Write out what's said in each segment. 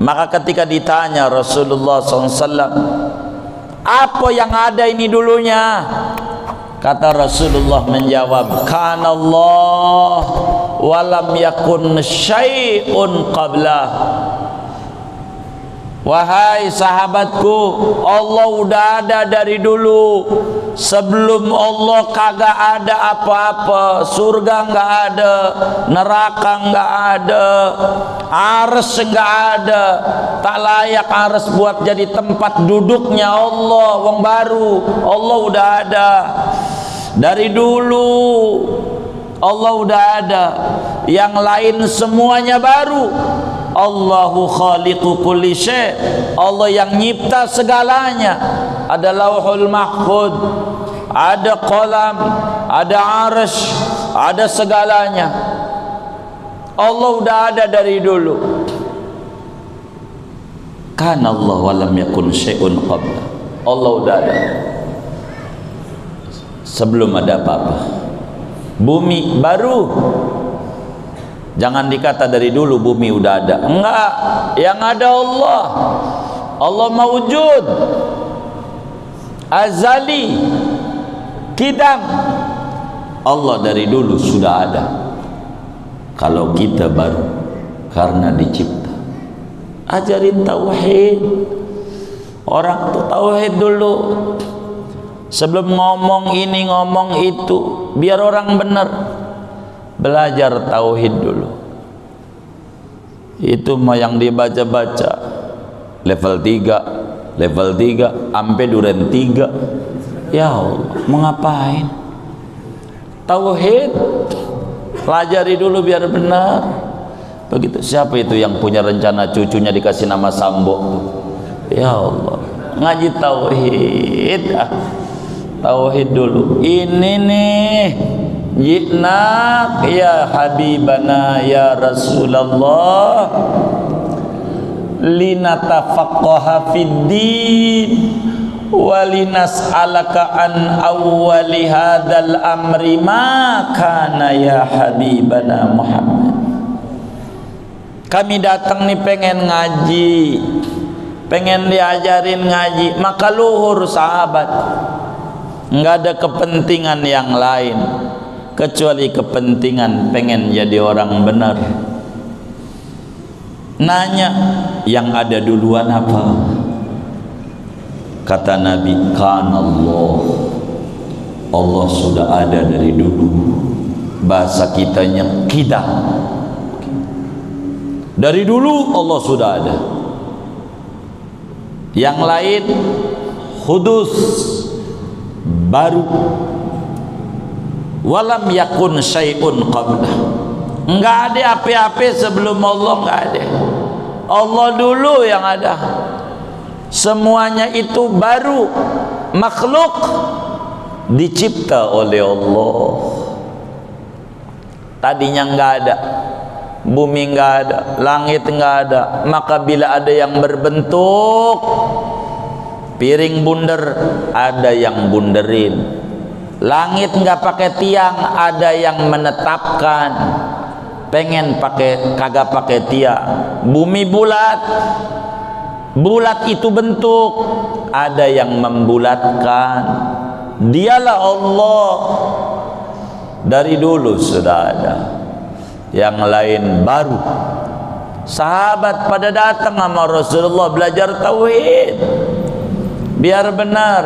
Maka ketika ditanya Rasulullah SAW, apa yang ada ini dulunya? Kata Rasulullah menjawab, kana Allah walam yakun syai'un qablah. Wahai sahabatku, Allah udah ada dari dulu. Sebelum Allah kagak ada apa-apa. Surga nggak ada, neraka nggak ada, arsy nggak ada. Tak layak arsy buat jadi tempat duduknya Allah. Wong baru, Allah udah ada dari dulu. Allah udah ada. Yang lain semuanya baru. Allahu khaliqu kulli syai'. Allah yang nyipta segalanya. Ada lauhul mahfud, ada qalam, ada arsy, ada segalanya. Allah udah ada dari dulu. Kana Allah wa lam yakun syai'un qabla. Allah udah ada sebelum ada apa-apa. Bumi baru. Jangan dikata dari dulu bumi udah ada. Enggak, yang ada Allah. Allah mawujud, azali, kidam. Allah dari dulu sudah ada. Kalau kita baru karena dicipta. Ajarin tauhid. Orang tuh tauhid dulu. Sebelum ngomong ini ngomong itu, biar orang benar. Belajar tauhid dulu. Itu mah yang dibaca-baca level 3, level 3 sampai duren 3. Ya Allah, mau ngapain? Tauhid pelajari dulu biar benar. Begitu. Siapa itu yang punya rencana cucunya dikasih nama Sambo? Ya Allah, ngaji tauhid. Tauhid dulu. Ini nih, ji'nak ya habibana ya Rasulullah linatafaqqaha fid din wa linas'alaka an awwali hadzal amri ma kana ya habibana Muhammad. Kami datang nih pengen ngaji, pengen diajarin ngaji, maka luhur sahabat. Nggak ada kepentingan yang lain kecuali kepentingan pengen jadi orang benar. Nanya, yang ada duluan apa? Kata Nabi, kan Allah. Allah sudah ada dari dulu. Bahasa kitanya kita. Dari dulu Allah sudah ada. Yang lain hudus, baru. Walam yakun syai'un qablah. Enggak ada apa-apa sebelum Allah, enggak ada. Allah dulu yang ada. Semuanya itu baru, makhluk dicipta oleh Allah. Tadinya enggak ada, bumi enggak ada, langit enggak ada. Maka bila ada yang berbentuk piring bundar, ada yang bunderin. Langit nggak pakai tiang, ada yang menetapkan. Pengen pakai kagak pakai tiang. Bumi bulat, bulat itu bentuk, ada yang membulatkan. Dialah Allah. Dari dulu sudah ada. Yang lain baru. Sahabat pada datang sama Rasulullah belajar tauhid. Biar benar,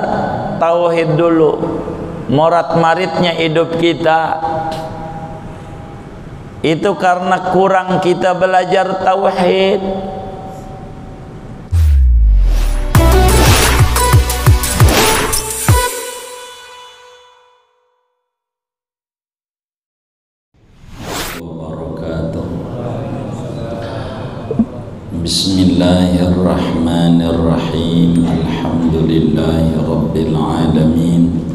tauhid dulu. Morat maritnya hidup kita itu karena kurang kita belajar tauhid. Bismillahirrahmanirrahim. Alhamdulillahi rabbil alamin.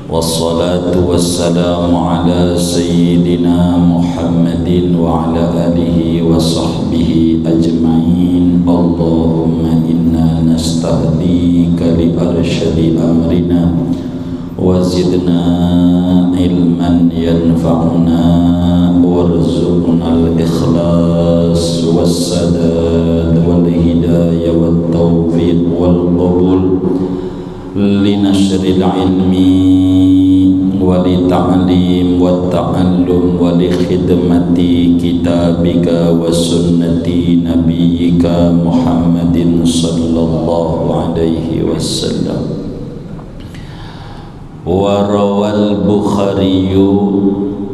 Wassalatu wassalamu ala sayyidina Muhammadin wa ala alihi wa sahbihi ajma'in. Allahumma inna nastahdika li arsyadi amrina wa zidna ilman yanfa'una warzuqna al-ikhlas wassadad linashril ilmi wa li ta'lim wa ta'allum wa li khidmati kitabika wa sunnati nabiyyika Muhammadin sallallahu alaihi wasallam. Wa rawal Bukhari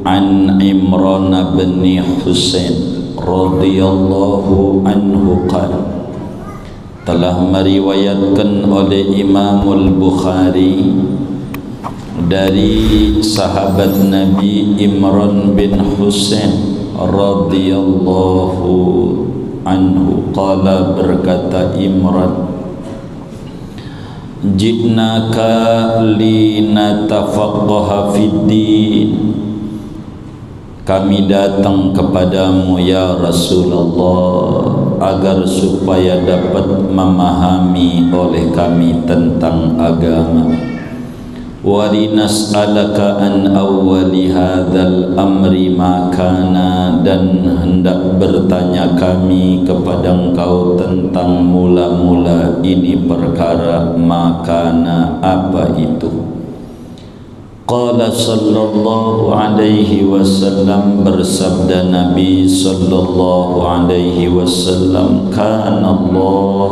an Imran bin Husain radhiyallahu anhu qala, telah meriwayatkan oleh Imamul Bukhari dari sahabat Nabi Imran bin Husain radhiyallahu anhu qala, berkata Imran, ji'naka linatafaqqaha fid-din, kami datang kepadamu ya Rasulullah agar supaya dapat memahami oleh kami tentang agama. Wa linas'alaka an awwali hadzal amri ma kana, dan hendak bertanya kami kepada engkau tentang mula-mula ini perkara, makana apa itu. Qala sallallahu alaihi wasallam, bersabda Nabi sallallahu alaihi wasallam, kana Allah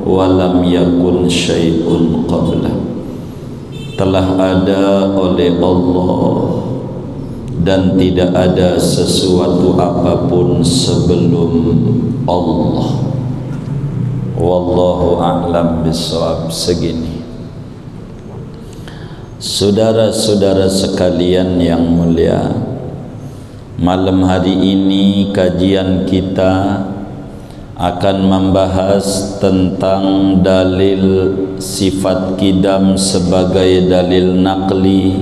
wa lam yakun syai'un qabla, telah ada oleh Allah dan tidak ada sesuatu apapun sebelum Allah. Wallahu a'lam bishawab. Segini, saudara-saudara sekalian yang mulia, malam hari ini kajian kita akan membahas tentang dalil sifat kidam sebagai dalil naqli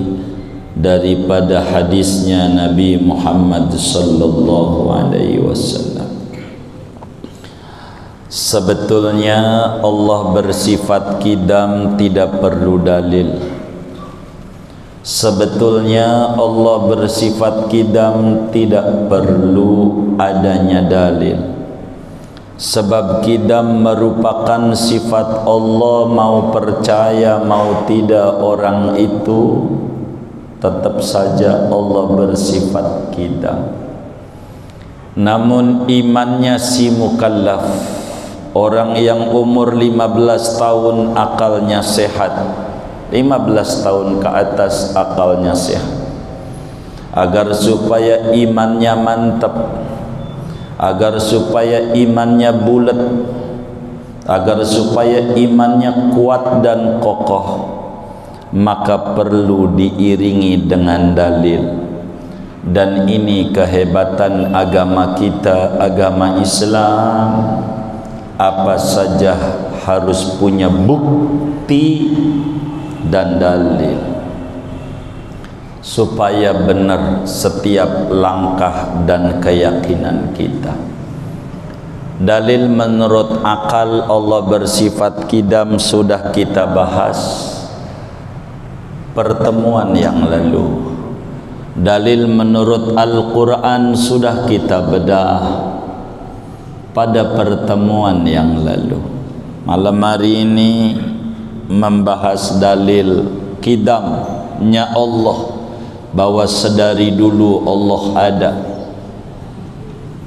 daripada hadisnya Nabi Muhammad sallallahu alaihi wasallam. Sebetulnya Allah bersifat kidam tidak perlu dalil. Sebetulnya Allah bersifat kidam tidak perlu adanya dalil. Sebab kidam merupakan sifat Allah, mau percaya mau tidak orang itu tetap saja Allah bersifat kidam. Namun imannya si mukallaf, orang yang umur 15 tahun akalnya sehat, 15 tahun ke atas akalnya sehat, agar supaya imannya mantap, agar supaya imannya bulat, agar supaya imannya kuat dan kokoh, maka perlu diiringi dengan dalil. Dan ini kehebatan agama kita, agama Islam, apa saja harus punya bukti dan dalil supaya benar setiap langkah dan keyakinan kita. Dalil menurut akal Allah bersifat kidam sudah kita bahas pertemuan yang lalu. Dalil menurut Al-Quran sudah kita bedah pada pertemuan yang lalu. Malam hari ini membahas dalil kidamnya Allah, bahwa sedari dulu Allah ada.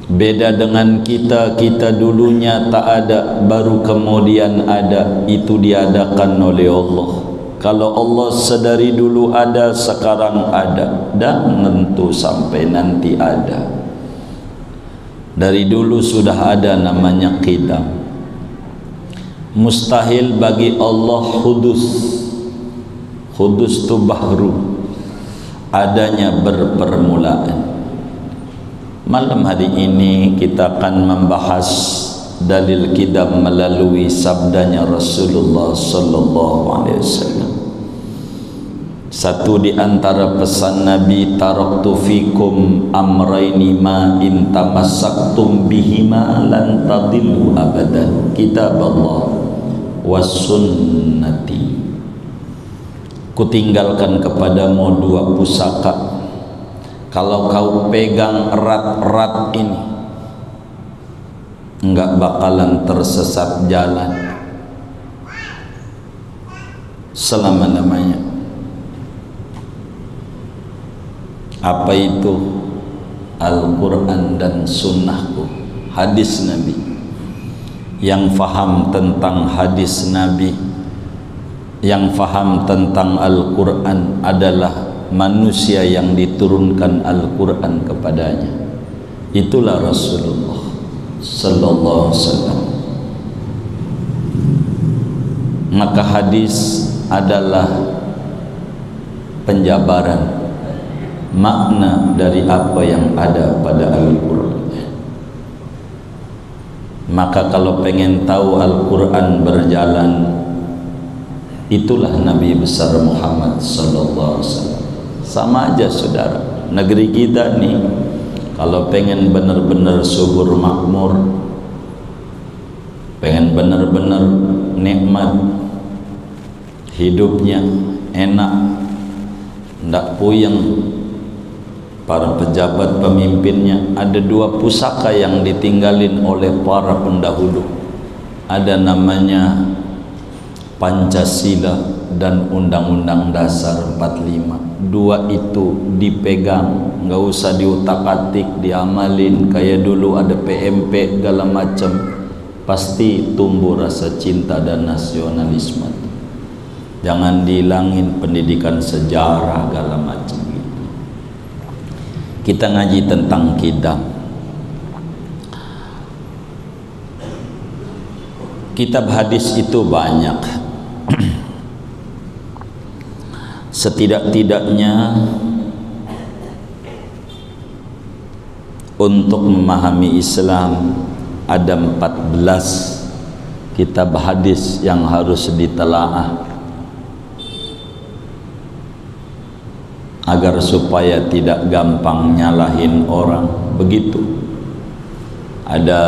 Beda dengan kita, kita dulunya tak ada, baru kemudian ada. Itu diadakan oleh Allah. Kalau Allah sedari dulu ada, sekarang ada, dan tentu sampai nanti ada. Dari dulu sudah ada, namanya qidam. Mustahil bagi Allah hudus. Hudus itu bahru, adanya berpermulaan. Malam hari ini kita akan membahas dalil kidam melalui sabdanya Rasulullah sallallahu alaihi wasallam. Satu di antara pesan Nabi, taraktu fikum amraini ma in tamassaktum bihima lan tadillu abadan, kitab Allah was sunnati. Kutinggalkan kepadamu dua pusaka, kalau kau pegang erat-erat ini enggak bakalan tersesat jalan. selama-lamanya. Apa itu? Al-Quran dan sunnahku, hadis Nabi. Yang faham tentang hadis Nabi, yang faham tentang Al-Quran adalah manusia yang diturunkan Al-Quran kepadanya. Itulah Rasulullah sallallahu alaihi wasallam. Maka hadis adalah penjabaran makna dari apa yang ada pada Al-Quran. Maka kalau pengen tahu Al-Quran berjalan, itulah Nabi besar Muhammad sallallahu alaihi wasallam. Sama aja saudara, negeri kita nih kalau pengen benar-benar subur makmur, pengen benar-benar nikmat hidupnya, enak, ndak puyeng, para pejabat pemimpinnya, ada dua pusaka yang ditinggalin oleh para pendahulu. Ada namanya Pancasila dan Undang-Undang Dasar 45. Dua itu dipegang, nggak usah diutak-atik, diamalin. Kayak dulu ada PMP segala macam, pasti tumbuh rasa cinta dan nasionalisme. Jangan dihilangin pendidikan sejarah segala macam. Kita ngaji tentang kidam. Kitab hadis itu banyak. Setidak-tidaknya untuk memahami Islam ada 14 kitab hadis yang harus ditelaah agar supaya tidak gampang nyalahin orang. Begitu. Ada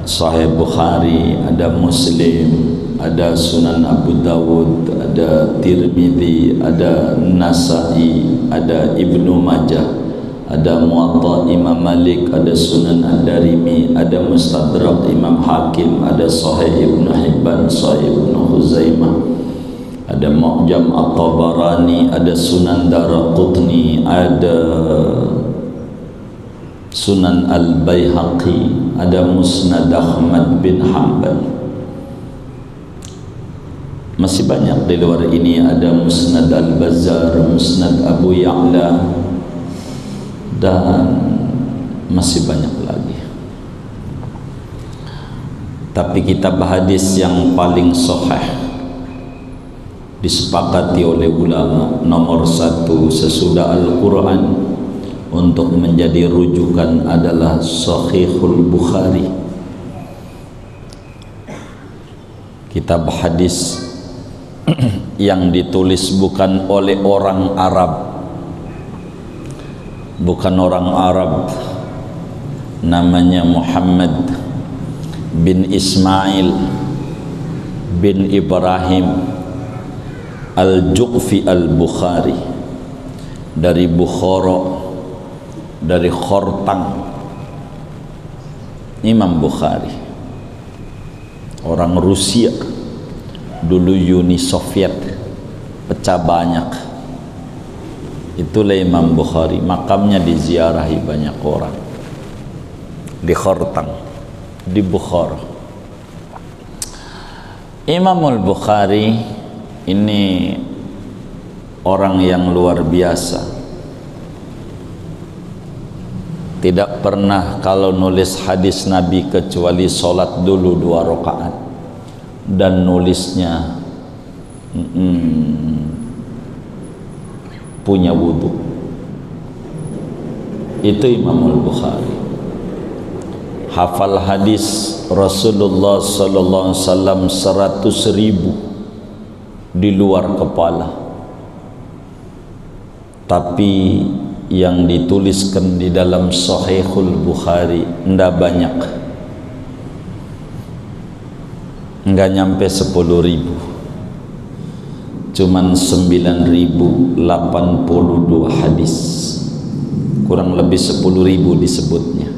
Sahih Bukhari, ada Muslim, ada Sunan Abu Dawud, ada Tirmidzi, ada Nasa'i, ada Ibnu Majah, ada Muwatta Imam Malik, ada Sunan Ad-Darimi, ada Mustadrak Imam Hakim, ada Sahih Ibnu Hibban, Sahih Ibnu Huzaimah, ada Mu'jam At-Tabarani, ada Sunan Daraqutni, ada Sunan Al-Baihaqi, ada Musnad Ahmad bin Hanbal. Masih banyak di luar ini, ada Musnad Al-Bazzar, Musnad Abu Ya'la, dan masih banyak lagi. Tapi kitab hadis yang paling sahih disepakati oleh ulama nomor 1 sesudah Al-Quran untuk menjadi rujukan adalah Sahihul Bukhari. Kitab hadis yang ditulis bukan oleh orang Arab, bukan orang Arab, namanya Muhammad bin Ismail bin Ibrahim Al-Ju'fi Al-Bukhari, dari Bukhara, dari Khortang. Imam Bukhari orang Rusia, dulu Uni Soviet, pecah banyak. Itulah Imam Bukhari, makamnya diziarahi banyak orang di Khortang, di Bukhara. Imamul Bukhari ini orang yang luar biasa. Tidak pernah kalau nulis hadis Nabi kecuali sholat dulu 2 rakaat, dan nulisnya punya wudu. Itu Imamul Bukhari. Hafal hadis Rasulullah sallallahu alaihi wasallam 100.000 di luar kepala, tapi yang dituliskan di dalam Sahihul Bukhari ndak banyak, nggak nyampe 10.000, cuman 9.082 hadis, kurang lebih 10.000 disebutnya,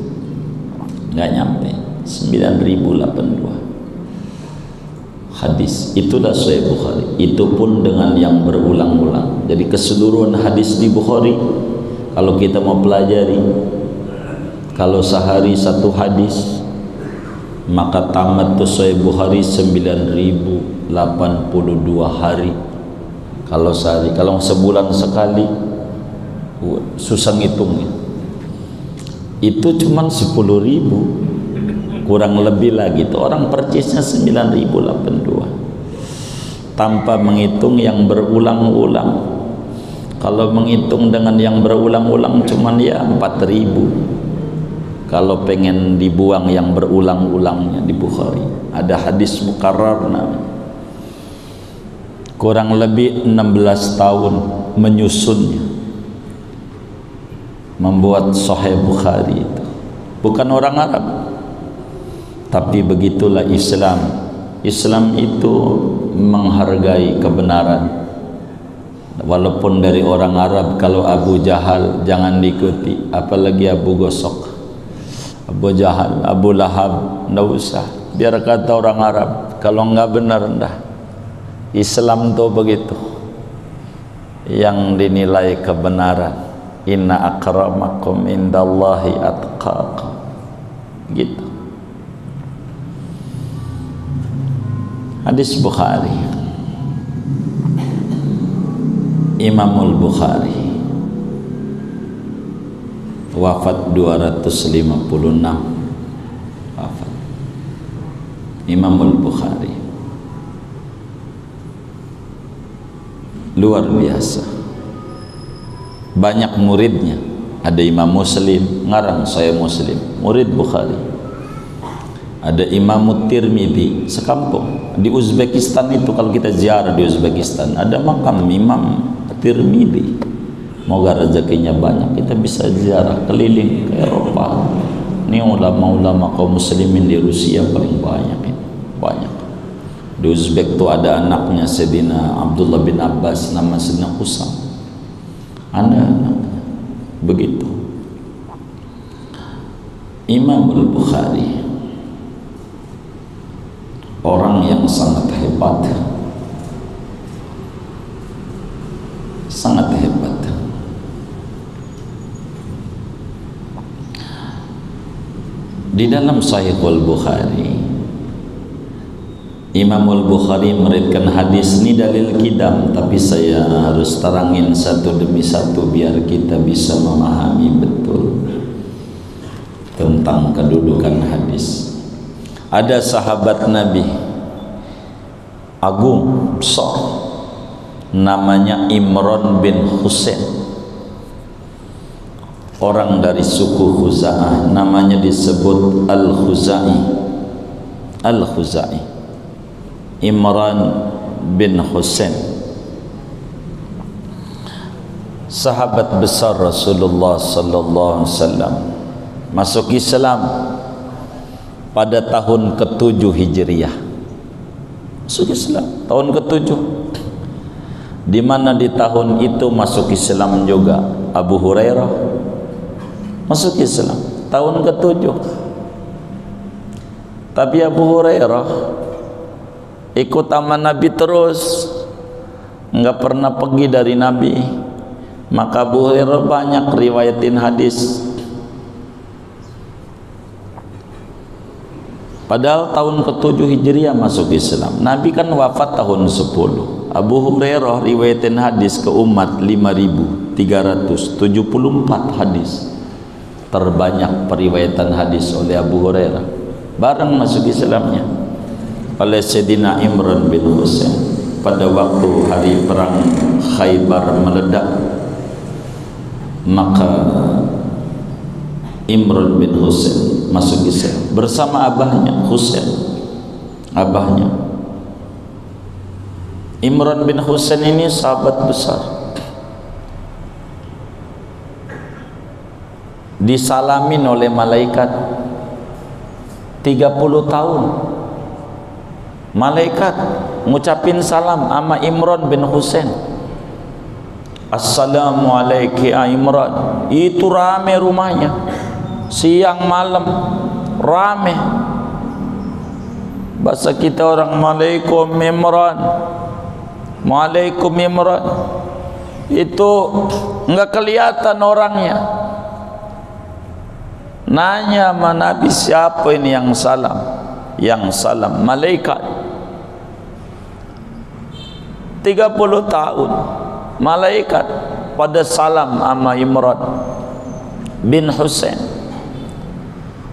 nggak nyampe 9.082. hadis. Itulah Sahih Bukhari. Itu pun dengan yang berulang-ulang. Jadi keseluruhan hadis di Bukhari, kalau kita mau pelajari, kalau sehari satu hadis, maka tamat tuh Sahih Bukhari 9082 hari. Kalau sehari, kalau sebulan sekali susah ngitungnya. Itu cuman 10.000, kurang lebih lagi itu orang percisnya 9082 tanpa menghitung yang berulang-ulang. Kalau menghitung dengan yang berulang-ulang cuman ya 4.000. Kalau pengen dibuang yang berulang-ulangnya di Bukhari, ada hadis mukarrar kurang lebih 16 tahun menyusunnya, membuat Sahih Bukhari itu. Bukan orang Arab, tapi begitulah Islam. Islam itu menghargai kebenaran. Walaupun dari orang Arab, kalau Abu Jahal jangan diikuti, apalagi Abu Gosok, Abu Jahal, Abu Lahab, nggak usah. Biar kata orang Arab, kalau nggak benar dah. Islam tuh begitu, yang dinilai kebenaran. Inna akramakum indallahi atqakum, gitu. Hadis Bukhari. Imamul Bukhari wafat 256 wafat. Imamul Bukhari luar biasa, banyak muridnya. Ada Imam Muslim, ngarang saya Muslim, murid Bukhari. Ada Imam Tirmidzi, sekampung di Uzbekistan itu. Kalau kita ziarah di Uzbekistan, ada makam Imam Tirmidzi. Moga rezekinya banyak, kita bisa ziarah keliling ke Eropa. Ini ulama-ulama kaum muslimin di Rusia paling banyak ini. Banyak. Di Uzbek itu ada anaknya Sayyidina Abdullah bin Abbas, nama Sayyidina Husam. Anak-anak begitu. Imam Al-Bukhari orang yang sangat hebat, sangat hebat. Di dalam Sahih Al-Bukhari, Imam Al-Bukhari meriwayatkan hadis ini dalil kidam, tapi saya harus terangin satu demi satu biar kita bisa memahami betul tentang kedudukan hadis. Ada sahabat Nabi agung besar, namanya Imran bin Husain, orang dari suku Khuza'ah, namanya disebut Al-Khuzai. Al-Khuzai, Imran bin Husain, sahabat besar Rasulullah sallallahu alaihi wasallam, masuk Islam pada tahun ke-7 Hijriah. Masuk Islam tahun ke-7. Di mana di tahun itu masuk Islam juga Abu Hurairah, masuk Islam tahun ke-7. Tapi Abu Hurairah ikut sama Nabi terus, nggak pernah pergi dari Nabi. Maka Abu Hurairah banyak riwayatin hadis. Padahal tahun ke-7 Hijriah masuk Islam. Nabi kan wafat tahun 10. Abu Hurairah riwayatin hadis ke umat 5.374 hadis. Terbanyak periwayatan hadis oleh Abu Hurairah. Bareng masuk Islamnya oleh Sayyidina Imran bin Husain pada waktu hari perang Khaybar meledak. Maka Imran bin Husain masuk Islam bersama abahnya Husain. Abahnya Imran bin Husain ini sahabat besar, disalamin oleh malaikat 30 tahun. Malaikat ngucapin salam sama Imran bin Husain, Assalamualaikum ya Imran. Itu rame rumahnya, siang malam rame. Bahasa kita orang Malaikum Imran. Malaikum Imran. Itu enggak kelihatan orangnya. Nanya sama Nabi, siapa ini yang salam? Yang salam malaikat. 30 tahun malaikat pada salam sama Imran bin Husain.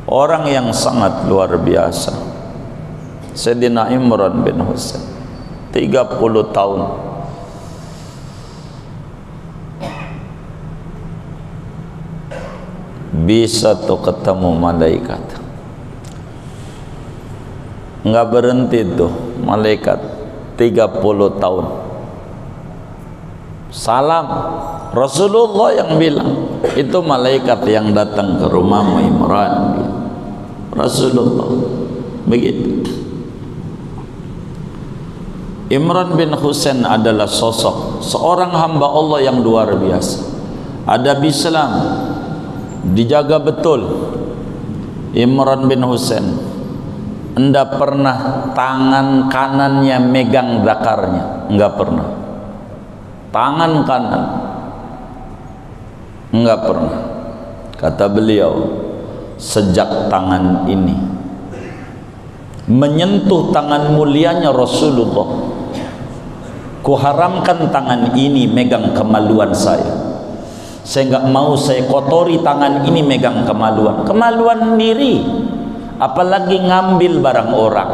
Orang yang sangat luar biasa, Sayyidina Imran bin Husain. 30 tahun bisa tuh ketemu malaikat. Enggak berhenti tuh malaikat 30 tahun salam. Rasulullah yang bilang, itu malaikat yang datang ke rumahmu Imran. Rasulullah begitu. Imran bin Husain adalah sosok seorang hamba Allah yang luar biasa. Adab Islam dijaga betul. Imran bin Husain enggak pernah tangan kanannya megang zakarnya, enggak pernah. Tangan kanan enggak pernah. Kata beliau, sejak tangan ini menyentuh tangan mulianya Rasulullah, kuharamkan tangan ini megang kemaluan saya. Saya enggak mau saya kotori tangan ini megang kemaluan diri, apalagi ngambil barang orang.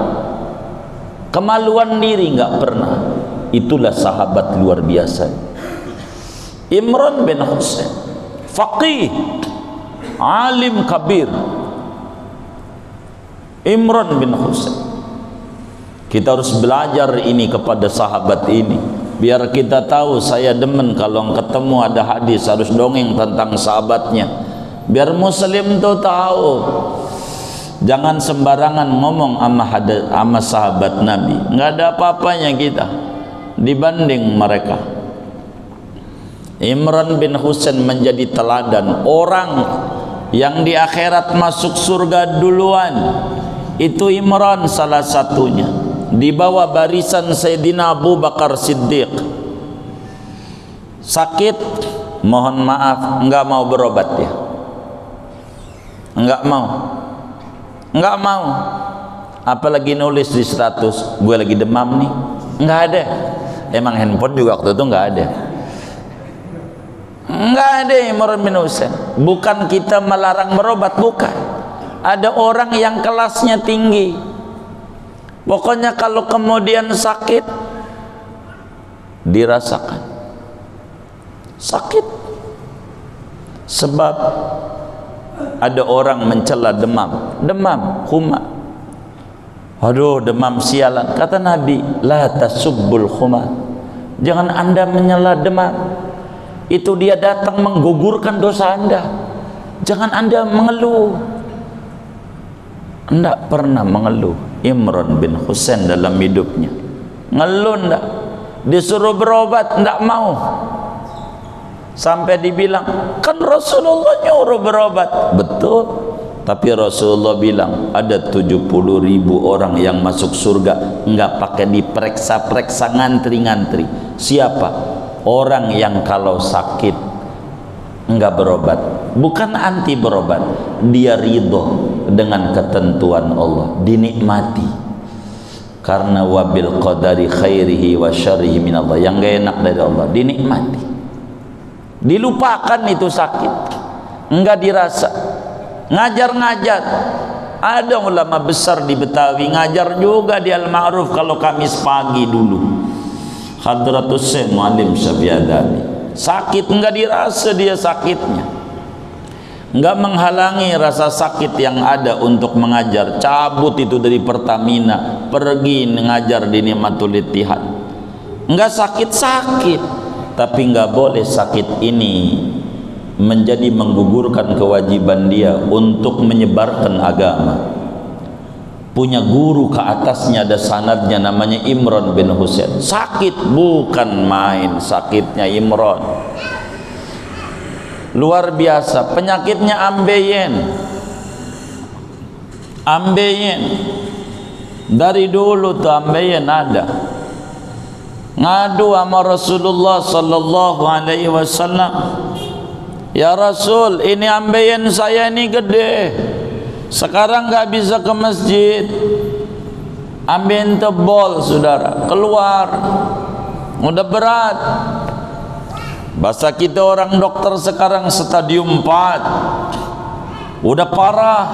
Kemaluan diri enggak pernah. Itulah sahabat luar biasa. Imran bin Husain, faqih, alim kabir. Imran bin Husain, kita harus belajar ini kepada sahabat ini, biar kita tahu. Saya demen kalau ketemu ada hadis harus dongeng tentang sahabatnya, biar muslim tuh tahu. Jangan sembarangan ngomong sama sahabat Nabi, nggak ada apa-apanya kita dibanding mereka. Imran bin Husain menjadi teladan orang yang di akhirat masuk surga duluan. Itu Imran salah satunya, di bawah barisan Sayyidina Abu Bakar Siddiq. Sakit, mohon maaf, enggak mau berobat ya, enggak mau, apalagi nulis di status, gue lagi demam nih. Enggak ada. Emang handphone juga waktu itu enggak ada. Enggak ada Imran bin Husain. Bukan kita melarang berobat, bukan. Ada orang yang kelasnya tinggi, pokoknya kalau kemudian sakit dirasakan sakit. Sebab ada orang mencela demam, huma. Aduh, demam sialan. Kata Nabi, la tasubbul huma, jangan anda menyela demam. Itu dia datang menggugurkan dosa anda. Jangan anda mengeluh. Enggak pernah mengeluh Imran bin Husain dalam hidupnya. Ngeluh enggak. Disuruh berobat enggak mau. Sampai dibilang, kan Rasulullah nyuruh berobat. Betul. Tapi Rasulullah bilang ada 70.000 orang yang masuk surga enggak pakai diperiksa-periksa, ngantri-ngantri. Siapa? Orang yang kalau sakit enggak berobat, bukan anti berobat, dia ridho dengan ketentuan Allah, dinikmati. Karena wabil qadari khairihi wa syarrihi minallah, yang gak enak dari Allah dinikmati, dilupakan itu sakit, enggak dirasa. Ngajar-ngajar, ada ulama besar di Betawi ngajar juga di Al-Ma'ruf kalau Kamis pagi dulu, Hadratus Syekh Muallim Syafi'adani. Sakit enggak dirasa dia sakitnya, enggak menghalangi rasa sakit yang ada untuk mengajar. Cabut itu dari Pertamina, pergi mengajar di Nikmatul Ittihad. Enggak sakit-sakit, tapi enggak boleh sakit ini menjadi menggugurkan kewajiban dia untuk menyebarkan agama. Punya guru ke atasnya, ada sanadnya, namanya Imran bin Husain. Sakit, bukan main sakitnya Imran, luar biasa. Penyakitnya ambeien. Dari dulu tu ambeien ada ngadu sama Rasulullah sallallahu alaihi wasallam, ya Rasul, ini ambeien saya ini gede, sekarang nggak bisa ke masjid, ambeien tebol saudara, keluar, udah berat. Bahasa kita orang dokter sekarang stadium 4, udah parah.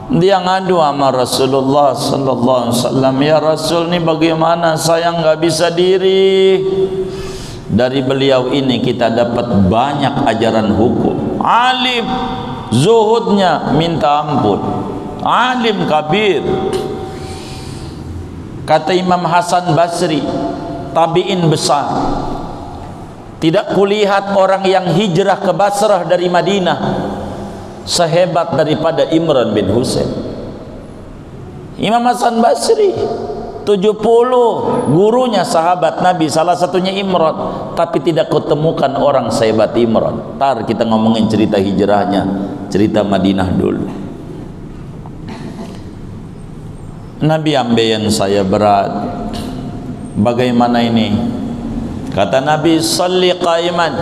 Dia ngadu sama Rasulullah sallallahu alaihi wasallam, ya Rasul, ini bagaimana, saya nggak bisa diri. Dari beliau ini kita dapat banyak ajaran hukum. Alim, zuhudnya minta ampun, alim kabir. Kata Imam Hasan Basri, tabi'in besar, tidak kulihat orang yang hijrah ke Basrah dari Madinah sehebat daripada Imran bin Husain. Imam Hasan Basri 70 gurunya sahabat Nabi, salah satunya Imran, tapi tidak kutemukan orang sehebat Imran. Ntar kita ngomongin cerita hijrahnya, cerita Madinah dulu. Nabi ambeien saya berat, bagaimana ini? Kata Nabi, salli qaiman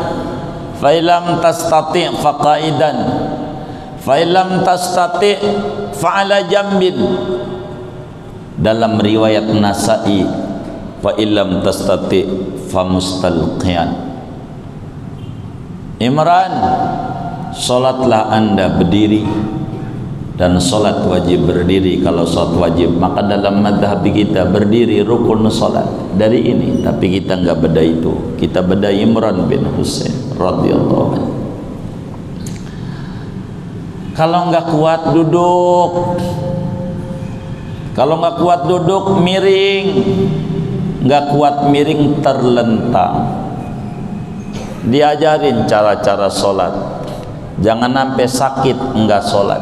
fa illam tastati' fa qaidan fa illam tastati' fa ala jambin. Dalam riwayat Nasa'i, fa illam tastati' fa mustalqiyan. Imran, salatlah anda berdiri, dan salat wajib berdiri. Kalau salat wajib, maka dalam mazhab kita berdiri rukun salat. Dari ini, tapi kita enggak beda itu. Kita beda Imran bin Husain radhiyallahu anhu. Kalau enggak kuat duduk, kalau enggak kuat duduk miring, enggak kuat miring terlentang. Diajarin cara-cara salat. Jangan sampai sakit enggak salat.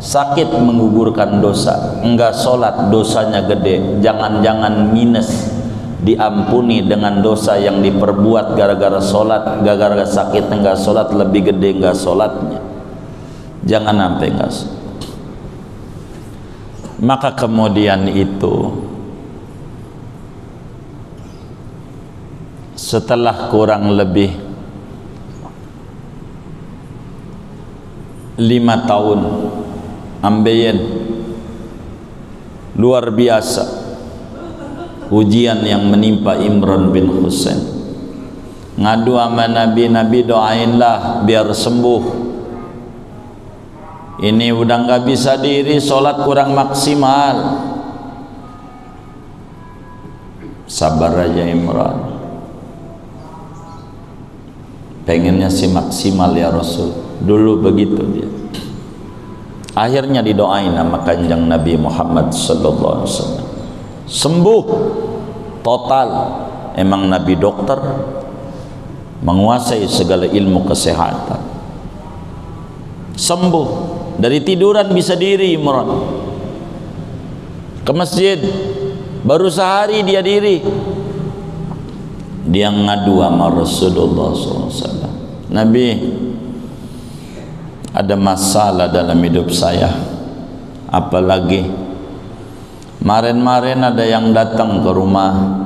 Sakit menggugurkan dosa, enggak salat dosanya gede. Jangan-jangan minus, diampuni dengan dosa yang diperbuat gara-gara salat, gara-gara sakit enggak salat lebih gede enggak salatnya. Jangan sampai enggak salat. Maka kemudian itu setelah kurang lebih 5 tahun ambeien, luar biasa ujian yang menimpa Imran bin Husain. Ngadu sama Nabi, Nabi doainlah biar sembuh. Ini udah nggak bisa diri, sholat kurang maksimal. Sabar aja Imran, pengennya sih maksimal ya Rasul. Dulu begitu dia. Akhirnya didoain sama kanjeng Nabi Muhammad sallallahu alaihi wasallam, sembuh total. Emang Nabi dokter, menguasai segala ilmu kesehatan. Sembuh, dari tiduran bisa diri Imran. Ke masjid baru sehari dia diri. Dia ngadu sama Rasulullah SAW, Nabi, ada masalah dalam hidup saya. Apalagi kemarin-kemarin ada yang datang ke rumah,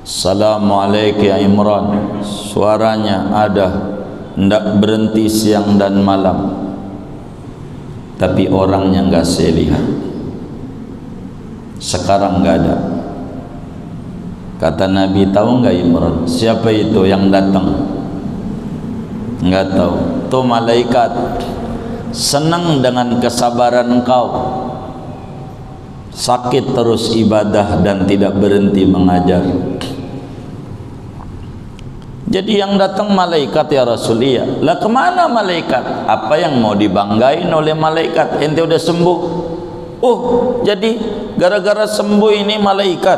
Assalamualaikum ya Imran. Suaranya ada, hendak berhenti siang dan malam, tapi orangnya enggak saya lihat. Sekarang enggak ada. Kata Nabi, tahu enggak Imran siapa itu yang datang? Enggak tahu. Itu malaikat senang dengan kesabaran engkau, sakit terus ibadah dan tidak berhenti mengajar. Jadi yang datang malaikat ya Rasul. Iya. Lah kemana malaikat? Apa yang mau dibanggain oleh malaikat? Ente udah sembuh. Oh, jadi gara-gara sembuh ini malaikat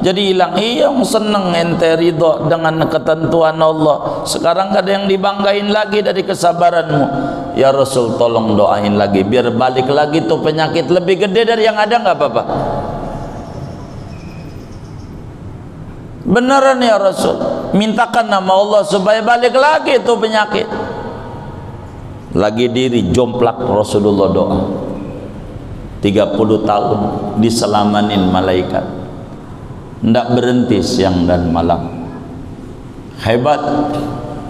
jadi hilang. Iya, seneng ente ridho dengan ketentuan Allah. Sekarang gak ada yang dibanggain lagi dari kesabaranmu. Ya Rasul, tolong doain lagi biar balik lagi tuh penyakit lebih gede dari yang ada. Gak apa-apa. Beneran ya Rasul, mintakan nama Allah supaya balik lagi tuh penyakit. Lagi diri jomplak Rasulullah doa, 30 tahun diselamanin malaikat, ndak berhenti siang dan malam. Hebat,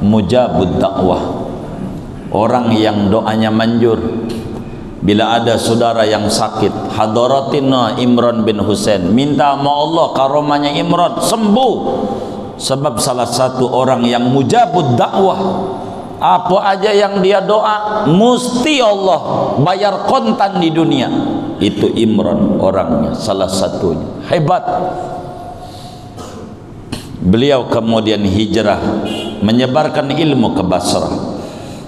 mujabud dakwah, orang yang doanya manjur. Bila ada saudara yang sakit, hadaratina Imran bin Husain, minta sama Allah karomanya Imran sembuh, sebab salah satu orang yang mujabud dakwah, apa aja yang dia doa mesti Allah bayar kontan di dunia. Itu Imran orangnya, salah satunya. Hebat. Beliau kemudian hijrah menyebarkan ilmu ke Basrah,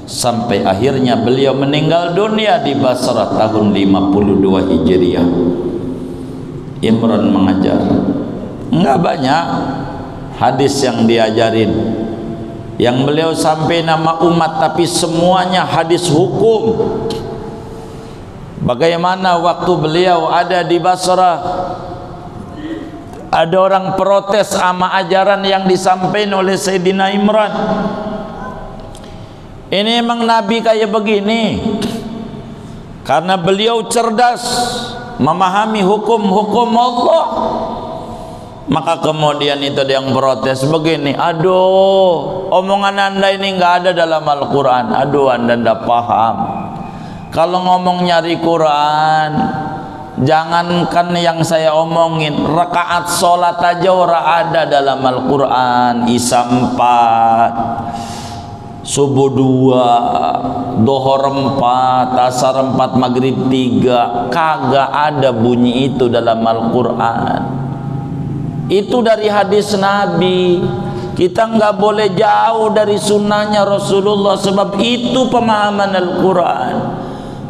sampai akhirnya beliau meninggal dunia di Basrah tahun 52 Hijriah. Imran mengajar, enggak banyak hadis yang diajarin, yang beliau sampai nama umat, tapi semuanya hadis hukum. Bagaimana waktu beliau ada di Basrah, ada orang protes sama ajaran yang disampaikan oleh Sayyidina Imran. Ini emang Nabi kayak begini? Karena beliau cerdas memahami hukum-hukum Allah. Maka kemudian itu dia yang protes begini, aduh, omongan anda ini nggak ada dalam Al-Quran. Aduh, anda nggak paham. Kalau ngomong nyari Quran, jangankan yang saya omongin, rakaat sholat aja ora ada dalam Al-Quran. Isya 4, subuh 2, dohor 4, asar 4, maghrib 3, kagak ada bunyi itu dalam Al-Quran. Itu dari hadis Nabi. Kita nggak boleh jauh dari sunnahnya Rasulullah, sebab itu pemahaman Al-Quran.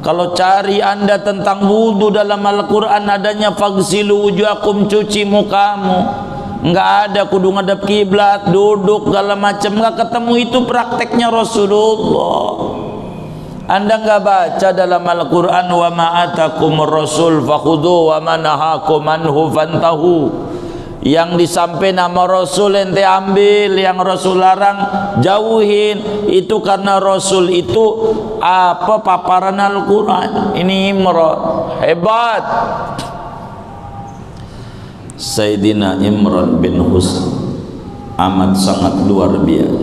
Kalau cari anda tentang wudhu dalam Al-Quran, adanya fagsilu wujuhakum, cuci mukamu, nggak ada kudu ngadep kiblat, duduk segala macam, nggak ketemu. Itu prakteknya Rasulullah. Anda nggak baca dalam Al-Quran, wa ma'atakumur rasul fakhudhu wa manahakum anhu fantahu. Yang disampaikan nama Rasul ente ambil, yang Rasul larang jauhin. Itu karena Rasul itu apa, paparan Al-Quran. Ini Imran hebat. Sayyidina Imran bin Husain amat sangat luar biasa,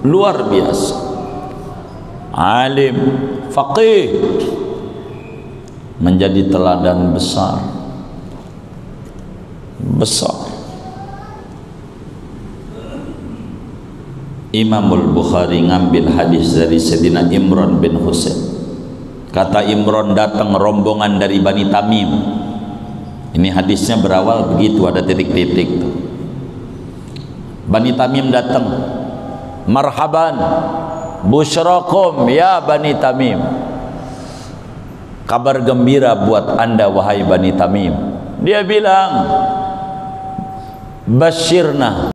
luar biasa. Alim, faqih, menjadi teladan besar. Imamul Bukhari ngambil hadis dari Sayyidina Imran bin Husain. Kata Imran, datang rombongan dari Bani Tamim. Ini hadisnya berawal begitu, ada titik-titik. Bani Tamim datang, marhaban busyrakum ya Bani Tamim, kabar gembira buat anda wahai Bani Tamim. Dia bilang, basyirna